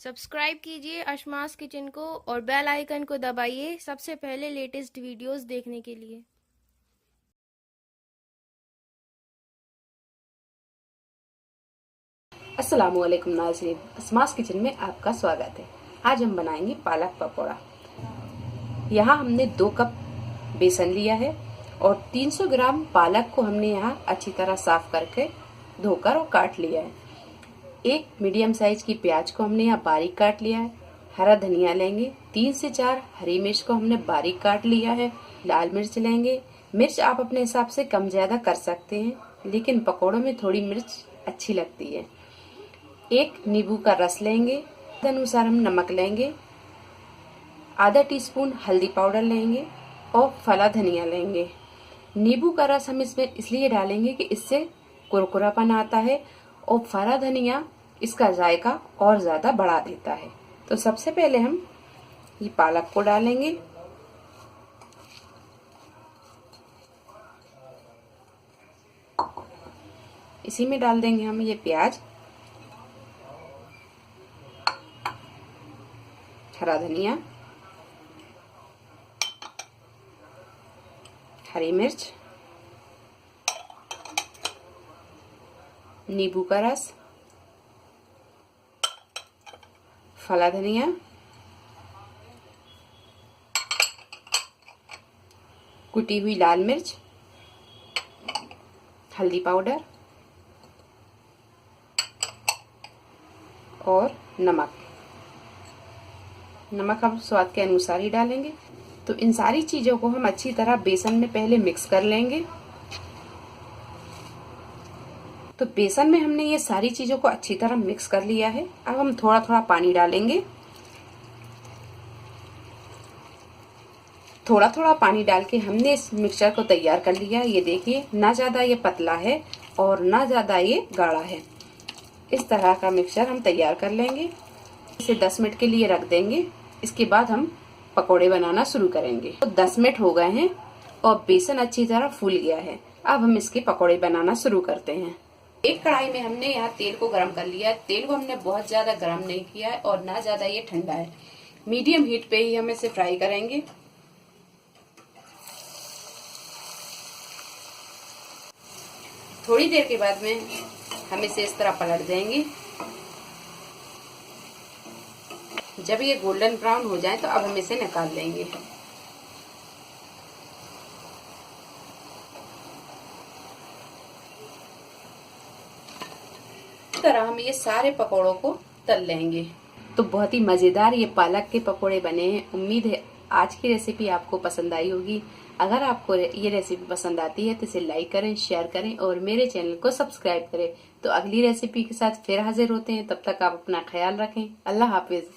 Subscribe कीजिए अशमास kitchen को और बेल आइकन को दबाइए सबसे पहले लेटेस्ट वीडियोस देखने के लिए। अस्सलामुअलैकुम नाज़रीन, अशमास किचन में आपका स्वागत है। आज हम बनाएंगे पालक पकौड़ा। यहाँ हमने 2 कप बेसन लिया है और 300 ग्राम पालक को हमने यहाँ अच्छी तरह साफ करके धोकर और काट लिया है। एक मीडियम साइज की प्याज को हमने यहाँ बारीक काट लिया है। हरा धनिया लेंगे, 3 से 4 हरी मिर्च को हमने बारीक काट लिया है। लाल मिर्च लेंगे, मिर्च आप अपने हिसाब से कम ज्यादा कर सकते हैं, लेकिन पकौड़ों में थोड़ी मिर्च अच्छी लगती है। एक नींबू का रस लेंगे, अनुसार हम नमक लेंगे, आधा टीस्पून हल्दी पाउडर लेंगे और फला धनिया लेंगे। नींबू का रस हम इसमें इसलिए डालेंगे कि इससे कुरकुरापन आता है और फला धनिया इसका जायका और ज्यादा बढ़ा देता है। तो सबसे पहले हम ये पालक को डालेंगे, इसी में डाल देंगे हम ये प्याज, हरा धनिया, हरी मिर्च, नींबू का रस, फला धनिया, कुटी हुई लाल मिर्च, हल्दी पाउडर और नमक। नमक हम स्वाद के अनुसार ही डालेंगे। तो इन सारी चीजों को हम अच्छी तरह बेसन में पहले मिक्स कर लेंगे। तो बेसन में हमने ये सारी चीजों को अच्छी तरह मिक्स कर लिया है। अब हम थोड़ा थोड़ा पानी डालेंगे। थोड़ा थोड़ा पानी डाल के हमने इस मिक्सचर को तैयार कर लिया है। ये देखिए, ना ज्यादा ये पतला है और ना ज्यादा ये गाढ़ा है। इस तरह का मिक्सचर हम तैयार कर लेंगे। इसे 10 मिनट के लिए रख देंगे। इसके बाद हम पकोड़े बनाना शुरू करेंगे। तो 10 मिनट हो गए हैं और बेसन अच्छी तरह फूल गया है। अब हम इसके पकोड़े बनाना शुरू करते हैं। एक कढ़ाई में हमने यहाँ तेल को गरम कर लिया है। तेल को हमने बहुत ज्यादा गरम नहीं किया है और ना ज्यादा ये ठंडा है। मीडियम हीट पे ही हम इसे फ्राई करेंगे। थोड़ी देर के बाद में हम इसे इस तरह पलट देंगे। जब ये गोल्डन ब्राउन हो जाए तो अब हम इसे निकाल लेंगे। इस तरह हम ये सारे पकोड़ों को तल लेंगे। तो बहुत ही मजेदार ये पालक के पकोड़े बने हैं। उम्मीद है आज की रेसिपी आपको पसंद आई होगी। अगर आपको ये रेसिपी पसंद आती है तो इसे लाइक करें, शेयर करें और मेरे चैनल को सब्सक्राइब करें। तो अगली रेसिपी के साथ फिर हाजिर होते हैं। तब तक आप अपना ख्याल रखें। अल्लाह हाफिज।